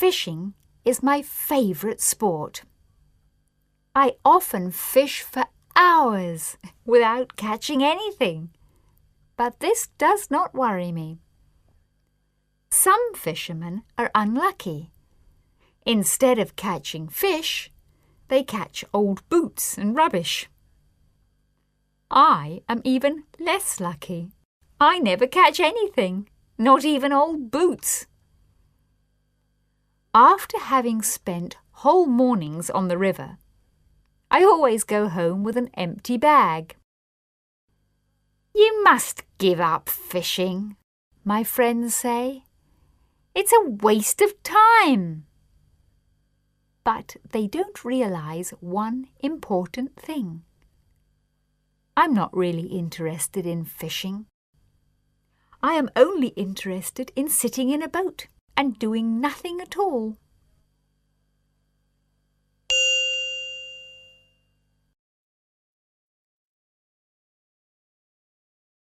Fishing is my favourite sport. I often fish for hours without catching anything, but this does not worry me. Some fishermen are unlucky. Instead of catching fish, they catch old boots and rubbish. I am even less lucky. I never catch anything, not even old boots. After having spent whole mornings on the river, I always go home with an empty bag. "You must give up fishing," my friends say. "It's a waste of time." But they don't realise one important thing. I'm not really interested in fishing. I am only interested in sitting in a boat and doing nothing at all.